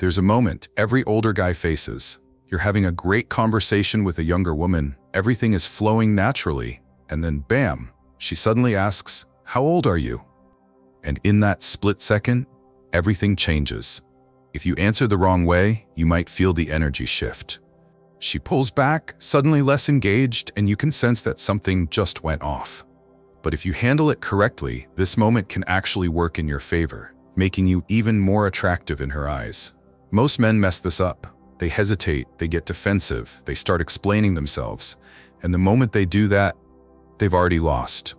There's a moment every older guy faces. You're having a great conversation with a younger woman, everything is flowing naturally, and then bam, she suddenly asks, "How old are you?" And in that split second, everything changes. If you answer the wrong way, you might feel the energy shift. She pulls back, suddenly less engaged, and you can sense that something just went off. But if you handle it correctly, this moment can actually work in your favor, making you even more attractive in her eyes. Most men mess this up. They hesitate, they get defensive, they start explaining themselves, and the moment they do that, they've already lost.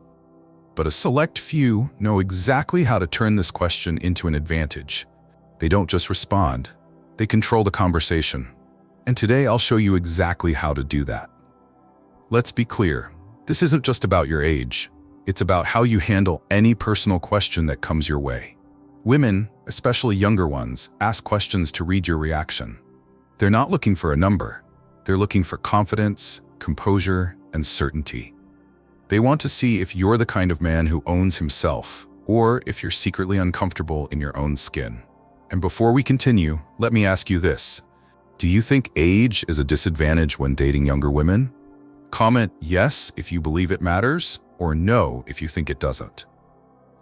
But a select few know exactly how to turn this question into an advantage. They don't just respond, they control the conversation. And today I'll show you exactly how to do that. Let's be clear, this isn't just about your age. It's about how you handle any personal question that comes your way. Women, especially younger ones, ask questions to read your reaction. They're not looking for a number. They're looking for confidence, composure, and certainty. They want to see if you're the kind of man who owns himself, or if you're secretly uncomfortable in your own skin. And before we continue, let me ask you this. Do you think age is a disadvantage when dating younger women? Comment yes if you believe it matters, or no if you think it doesn't.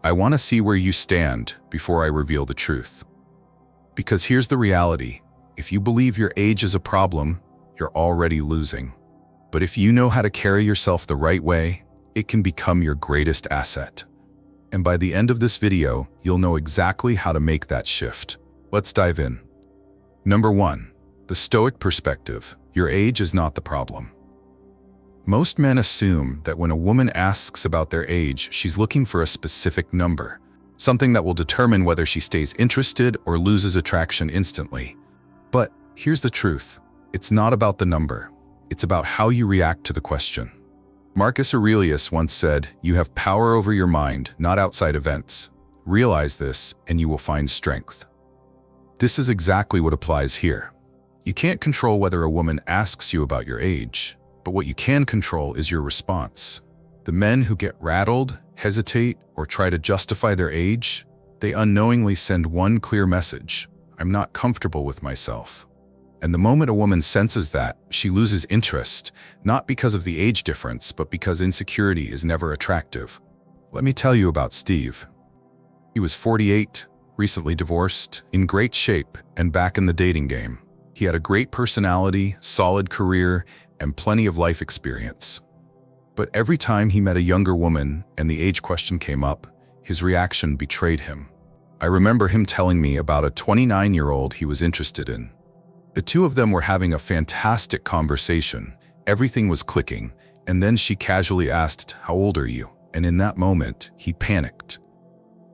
I want to see where you stand before I reveal the truth. Because here's the reality. If you believe your age is a problem, you're already losing. But if you know how to carry yourself the right way, it can become your greatest asset. And by the end of this video, you'll know exactly how to make that shift. Let's dive in. Number 1. The Stoic perspective. Your age is not the problem. Most men assume that when a woman asks about their age, she's looking for a specific number, something that will determine whether she stays interested or loses attraction instantly. But here's the truth. It's not about the number. It's about how you react to the question. Marcus Aurelius once said, "You have power over your mind, not outside events. Realize this, and you will find strength." This is exactly what applies here. You can't control whether a woman asks you about your age, but what you can control is your response. The men who get rattled, hesitate, or try to justify their age, they unknowingly send one clear message: I'm not comfortable with myself. And the moment a woman senses that, she loses interest, not because of the age difference, but because insecurity is never attractive. Let me tell you about Steve. He was 48, recently divorced, in great shape, and back in the dating game. He had a great personality, solid career, and plenty of life experience. But every time he met a younger woman and the age question came up, his reaction betrayed him. I remember him telling me about a 29-year-old he was interested in. The two of them were having a fantastic conversation. Everything was clicking, and then she casually asked, "How old are you?" And in that moment, he panicked.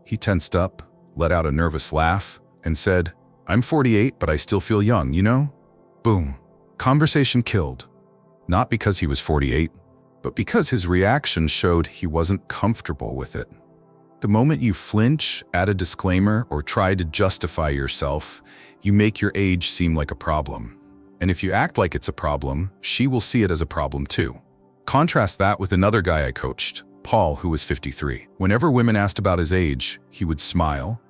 He tensed up, let out a nervous laugh, and said, "I'm 48, but I still feel young, you know?" Boom. Conversation killed. Not because he was 48, but because his reaction showed he wasn't comfortable with it. The moment you flinch, add a disclaimer, or try to justify yourself, you make your age seem like a problem. And if you act like it's a problem, she will see it as a problem too. Contrast that with another guy I coached, Paul, who was 53. Whenever women asked about his age, he would smile,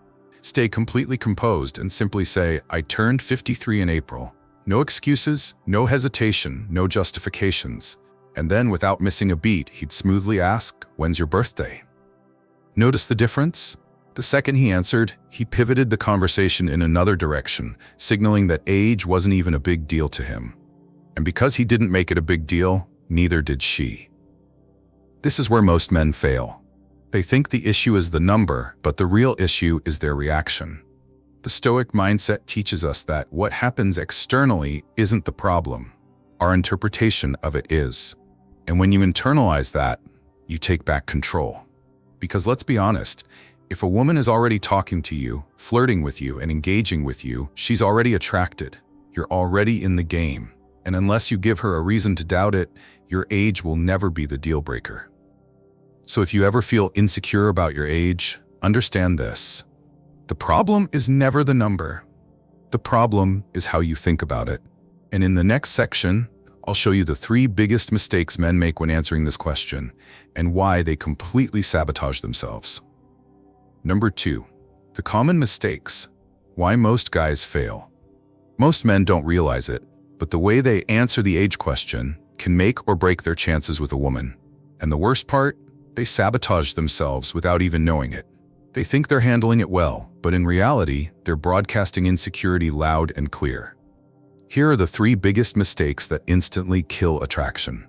stay completely composed, and simply say, "I turned 53 in April." No excuses, no hesitation, no justifications. And then, without missing a beat, he'd smoothly ask, "When's your birthday?" Notice the difference? The second he answered, he pivoted the conversation in another direction, signaling that age wasn't even a big deal to him. And because he didn't make it a big deal, neither did she. This is where most men fail. They think the issue is the number, but the real issue is their reaction. The Stoic mindset teaches us that what happens externally isn't the problem. Our interpretation of it is. And when you internalize that, you take back control. Because let's be honest, if a woman is already talking to you, flirting with you, and engaging with you, she's already attracted. You're already in the game. And unless you give her a reason to doubt it, your age will never be the deal breaker. So if you ever feel insecure about your age, understand this. The problem is never the number. The problem is how you think about it. And in the next section, I'll show you the 3 biggest mistakes men make when answering this question and why they completely sabotage themselves. Number 2, the common mistakes. Why most guys fail. Most men don't realize it, but the way they answer the age question can make or break their chances with a woman. And the worst part? They sabotage themselves without even knowing it. They think they're handling it well, but in reality, they're broadcasting insecurity loud and clear. Here are the 3 biggest mistakes that instantly kill attraction.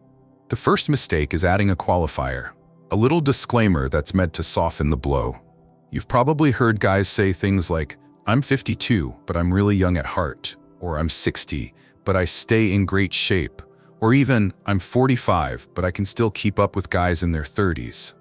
The first mistake is adding a qualifier, a little disclaimer that's meant to soften the blow. You've probably heard guys say things like, "I'm 52, but I'm really young at heart," or "I'm 60, but I stay in great shape," or even, "I'm 45, but I can still keep up with guys in their 30s.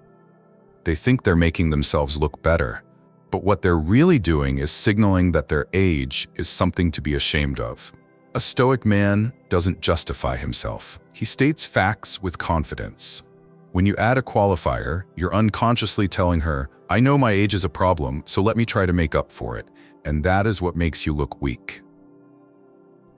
They think they're making themselves look better, but what they're really doing is signaling that their age is something to be ashamed of. A Stoic man doesn't justify himself. He states facts with confidence. When you add a qualifier, you're unconsciously telling her, "I know my age is a problem, so let me try to make up for it," and that is what makes you look weak.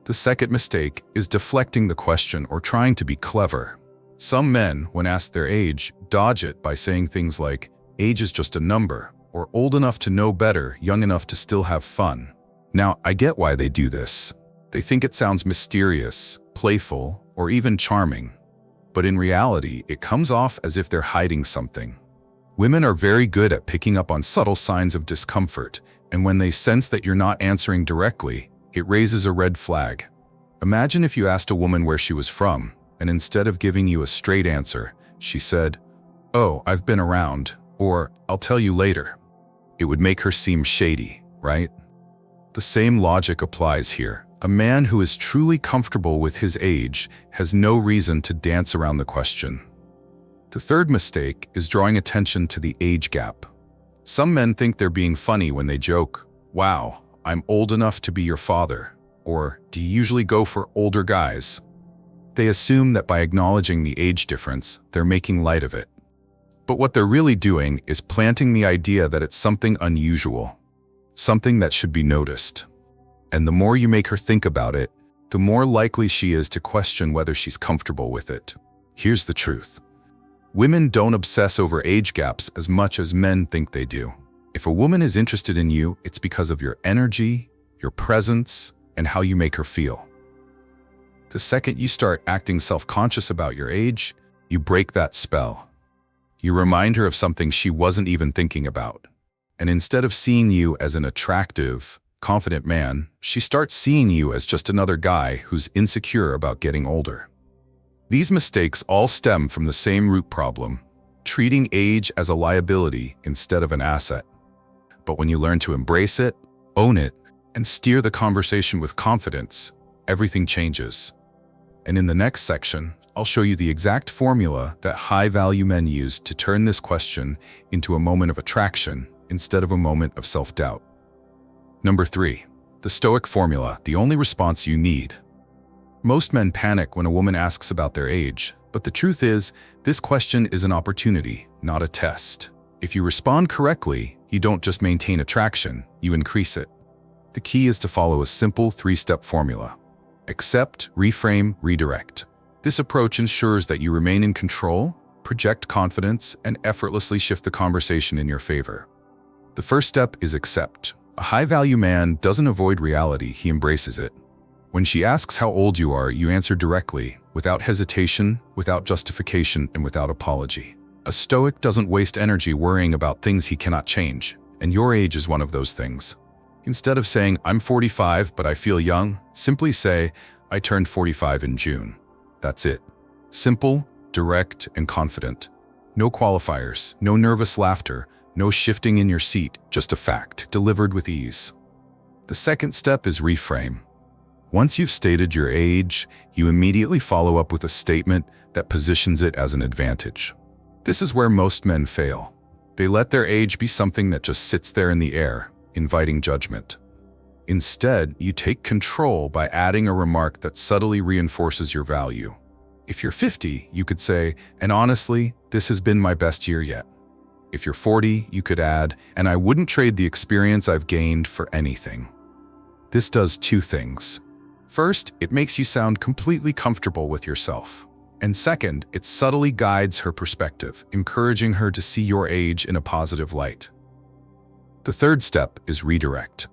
The second mistake is deflecting the question or trying to be clever. Some men, when asked their age, dodge it by saying things like, "Age is just a number," or "old enough to know better, young enough to still have fun." Now, I get why they do this. They think it sounds mysterious, playful, or even charming. But in reality, it comes off as if they're hiding something. Women are very good at picking up on subtle signs of discomfort, and when they sense that you're not answering directly, it raises a red flag. Imagine if you asked a woman where she was from, and instead of giving you a straight answer, she said, "Oh, I've been around," or "I'll tell you later." It would make her seem shady, right? The same logic applies here. A man who is truly comfortable with his age has no reason to dance around the question. The third mistake is drawing attention to the age gap. Some men think they're being funny when they joke, "Wow, I'm old enough to be your father," or "Do you usually go for older guys?" They assume that by acknowledging the age difference, they're making light of it. But what they're really doing is planting the idea that it's something unusual, something that should be noticed. And the more you make her think about it, the more likely she is to question whether she's comfortable with it. Here's the truth. Women don't obsess over age gaps as much as men think they do. If a woman is interested in you, it's because of your energy, your presence, and how you make her feel. The second you start acting self-conscious about your age, you break that spell. You remind her of something she wasn't even thinking about. And instead of seeing you as an attractive, confident man, she starts seeing you as just another guy who's insecure about getting older. These mistakes all stem from the same root problem, treating age as a liability instead of an asset. But when you learn to embrace it, own it, and steer the conversation with confidence, everything changes. And in the next section, I'll show you the exact formula that high-value men use to turn this question into a moment of attraction instead of a moment of self-doubt. Number 3. The Stoic formula, the only response you need. Most men panic when a woman asks about their age, but the truth is, this question is an opportunity, not a test. If you respond correctly, you don't just maintain attraction, you increase it. The key is to follow a simple 3-step formula. Accept, reframe, redirect. This approach ensures that you remain in control, project confidence, and effortlessly shift the conversation in your favor. The first step is accept. A high-value man doesn't avoid reality, he embraces it. When she asks how old you are, you answer directly, without hesitation, without justification, and without apology. A Stoic doesn't waste energy worrying about things he cannot change, and your age is one of those things. Instead of saying, "I'm 45, but I feel young," simply say, "I turned 45 in June." That's it. Simple, direct, and confident. No qualifiers, no nervous laughter, no shifting in your seat, just a fact, delivered with ease. The second step is reframe. Once you've stated your age, you immediately follow up with a statement that positions it as an advantage. This is where most men fail. They let their age be something that just sits there in the air, inviting judgment. Instead, you take control by adding a remark that subtly reinforces your value. If you're 50, you could say, "And honestly, this has been my best year yet." If you're 40, you could add, "And I wouldn't trade the experience I've gained for anything." This does 2 things. First, it makes you sound completely comfortable with yourself. And second, it subtly guides her perspective, encouraging her to see your age in a positive light. The third step is redirect.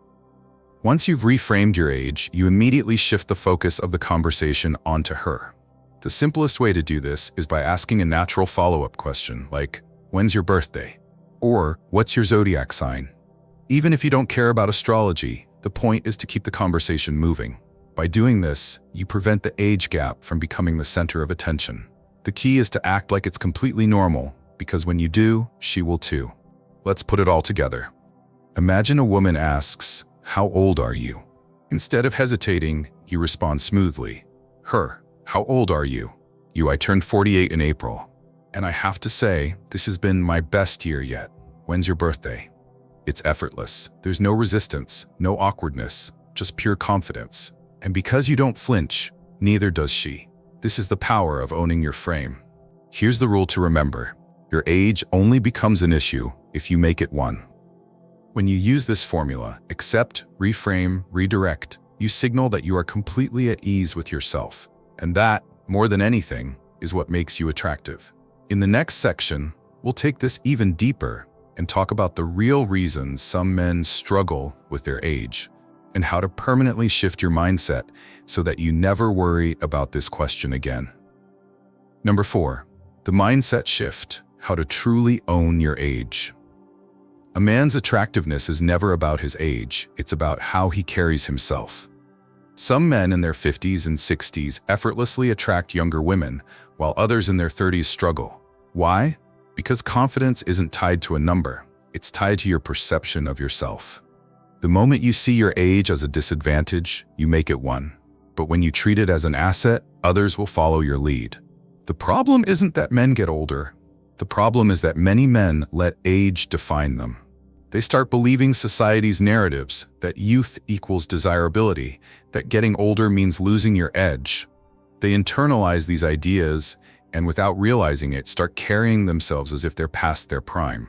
Once you've reframed your age, you immediately shift the focus of the conversation onto her. The simplest way to do this is by asking a natural follow-up question like, "When's your birthday?" Or, "What's your zodiac sign?" Even if you don't care about astrology, the point is to keep the conversation moving. By doing this, you prevent the age gap from becoming the center of attention. The key is to act like it's completely normal, because when you do, she will too. Let's put it all together. Imagine a woman asks, "How old are you?" Instead of hesitating, you respond smoothly. Her, "How old are you?" You, "I turned 48 in April. And I have to say, this has been my best year yet. When's your birthday?" It's effortless. There's no resistance, no awkwardness, just pure confidence. And because you don't flinch, neither does she. This is the power of owning your frame. Here's the rule to remember. Your age only becomes an issue if you make it one. When you use this formula, accept, reframe, redirect, you signal that you are completely at ease with yourself. And that, more than anything, is what makes you attractive. In the next section, we'll take this even deeper and talk about the real reasons some men struggle with their age and how to permanently shift your mindset so that you never worry about this question again. Number 4, the mindset shift, how to truly own your age. A man's attractiveness is never about his age, it's about how he carries himself. Some men in their 50s and 60s effortlessly attract younger women, while others in their 30s struggle. Why? Because confidence isn't tied to a number, it's tied to your perception of yourself. The moment you see your age as a disadvantage, you make it one. But when you treat it as an asset, others will follow your lead. The problem isn't that men get older. The problem is that many men let age define them. They start believing society's narratives, that youth equals desirability, that getting older means losing your edge. They internalize these ideas and without realizing it, start carrying themselves as if they're past their prime.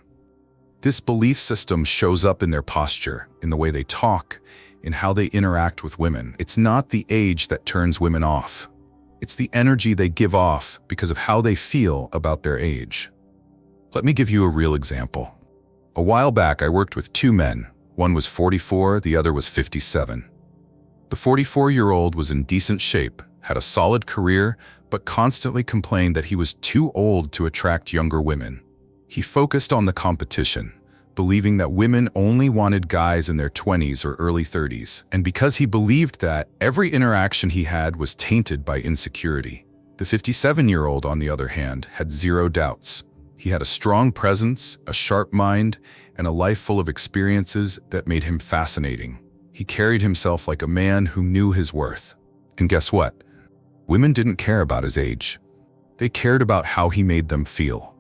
This belief system shows up in their posture, in the way they talk, in how they interact with women. It's not the age that turns women off. It's the energy they give off because of how they feel about their age. Let me give you a real example. A while back, I worked with two men. One was 44, the other was 57. The 44-year-old was in decent shape, had a solid career, but constantly complained that he was too old to attract younger women. He focused on the competition, believing that women only wanted guys in their 20s or early 30s. And because he believed that, every interaction he had was tainted by insecurity. The 57-year-old, on the other hand, had zero doubts. He had a strong presence, a sharp mind, and a life full of experiences that made him fascinating. He carried himself like a man who knew his worth. And guess what? Women didn't care about his age. They cared about how he made them feel.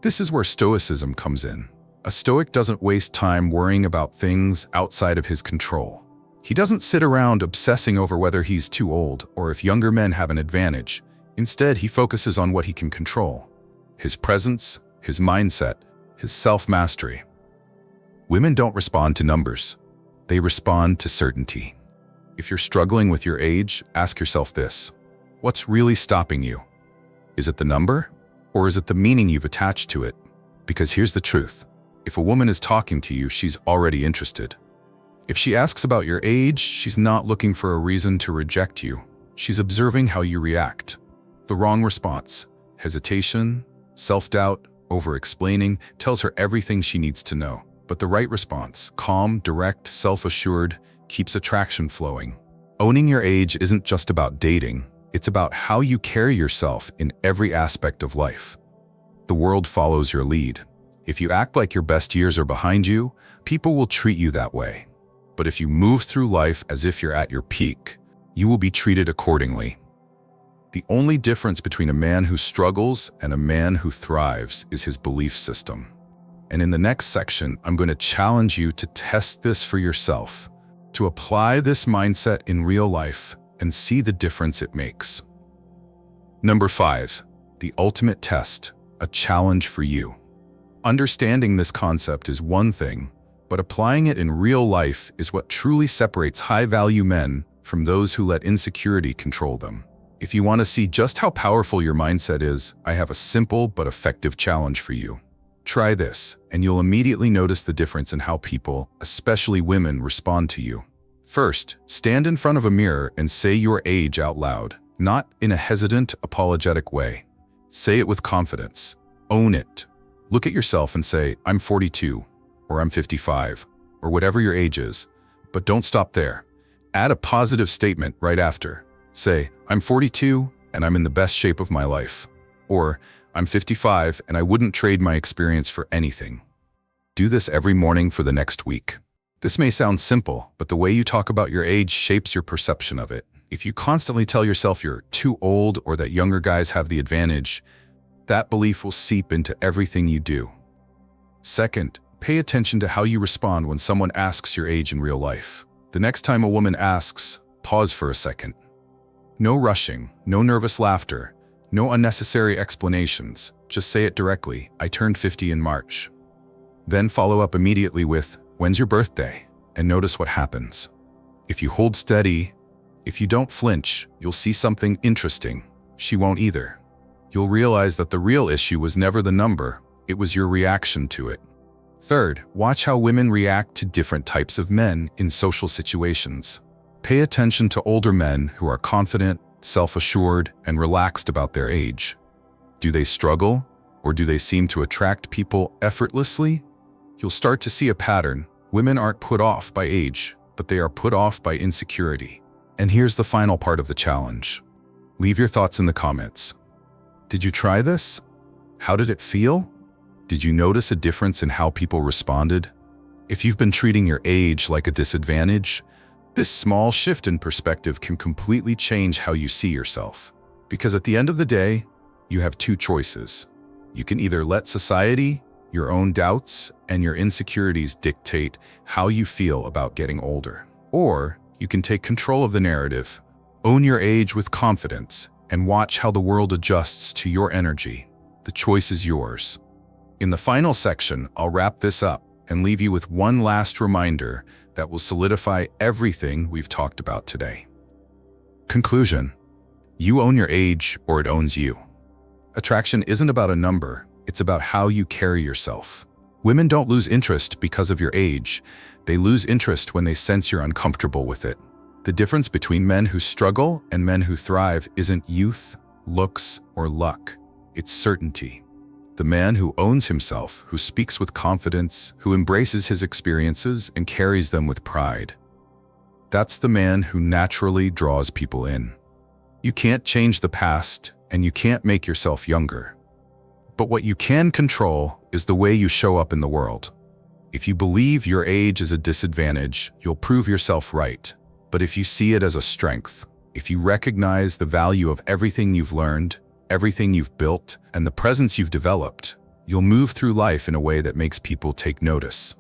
This is where Stoicism comes in. A Stoic doesn't waste time worrying about things outside of his control. He doesn't sit around obsessing over whether he's too old or if younger men have an advantage. Instead, he focuses on what he can control: his presence, his mindset, his self-mastery. Women don't respond to numbers. They respond to certainty. If you're struggling with your age, ask yourself this: what's really stopping you? Is it the number? Or is it the meaning you've attached to it? Because here's the truth. If a woman is talking to you, she's already interested. If she asks about your age, she's not looking for a reason to reject you. She's observing how you react. The wrong response, hesitation, self-doubt, over-explaining, tells her everything she needs to know. But the right response, calm, direct, self-assured, keeps attraction flowing. Owning your age isn't just about dating. It's about how you carry yourself in every aspect of life. The world follows your lead. If you act like your best years are behind you, people will treat you that way. But if you move through life as if you're at your peak, you will be treated accordingly. The only difference between a man who struggles and a man who thrives is his belief system. And in the next section, I'm going to challenge you to test this for yourself, to apply this mindset in real life and see the difference it makes. Number 5, the ultimate test, a challenge for you. Understanding this concept is one thing, but applying it in real life is what truly separates high-value men from those who let insecurity control them. If you want to see just how powerful your mindset is, I have a simple but effective challenge for you. Try this, and you'll immediately notice the difference in how people, especially women, respond to you. First, stand in front of a mirror and say your age out loud, not in a hesitant, apologetic way. Say it with confidence. Own it. Look at yourself and say, I'm 42, or I'm 55, or whatever your age is. But don't stop there. Add a positive statement right after. Say, I'm 42 and I'm in the best shape of my life. Or, I'm 55 and I wouldn't trade my experience for anything. Do this every morning for the next week. This may sound simple, but the way you talk about your age shapes your perception of it. If you constantly tell yourself you're too old or that younger guys have the advantage, that belief will seep into everything you do. Second, pay attention to how you respond when someone asks your age in real life. The next time a woman asks, pause for a second. No rushing, no nervous laughter, no unnecessary explanations. Just say it directly, I turned 50 in March. Then follow up immediately with, when's your birthday? And notice what happens. If you hold steady, if you don't flinch, you'll see something interesting. She won't either. You'll realize that the real issue was never the number, it was your reaction to it. Third, watch how women react to different types of men in social situations. Pay attention to older men who are confident, self-assured, and relaxed about their age. Do they struggle, or do they seem to attract people effortlessly? You'll start to see a pattern. Women aren't put off by age, but they are put off by insecurity. And here's the final part of the challenge. Leave your thoughts in the comments. Did you try this? How did it feel? Did you notice a difference in how people responded? If you've been treating your age like a disadvantage, this small shift in perspective can completely change how you see yourself. Because at the end of the day, you have two choices. You can either let society, your own doubts, and your insecurities dictate how you feel about getting older. Or you can take control of the narrative, own your age with confidence, and watch how the world adjusts to your energy. The choice is yours. In the final section, I'll wrap this up and leave you with one last reminder that will solidify everything we've talked about today. Conclusion: you own your age or it owns you. Attraction isn't about a number, it's about how you carry yourself. Women don't lose interest because of your age, they lose interest when they sense you're uncomfortable with it. The difference between men who struggle and men who thrive isn't youth, looks, or luck, it's certainty. The man who owns himself, who speaks with confidence, who embraces his experiences and carries them with pride. That's the man who naturally draws people in. You can't change the past, and you can't make yourself younger. But what you can control is the way you show up in the world. If you believe your age is a disadvantage, you'll prove yourself right. But if you see it as a strength, if you recognize the value of everything you've learned, everything you've built, and the presence you've developed, you'll move through life in a way that makes people take notice.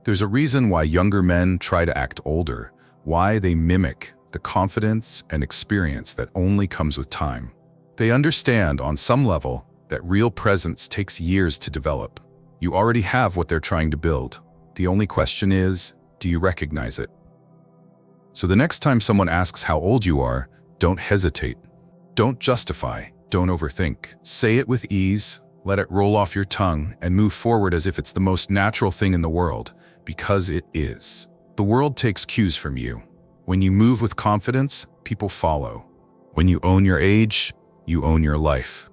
There's a reason why younger men try to act older, why they mimic the confidence and experience that only comes with time. They understand on some level that real presence takes years to develop. You already have what they're trying to build. The only question is, do you recognize it? So the next time someone asks how old you are, don't hesitate. Don't justify. Don't overthink. Say it with ease, let it roll off your tongue, and move forward as if it's the most natural thing in the world, because it is. The world takes cues from you. When you move with confidence, people follow. When you own your age, you own your life.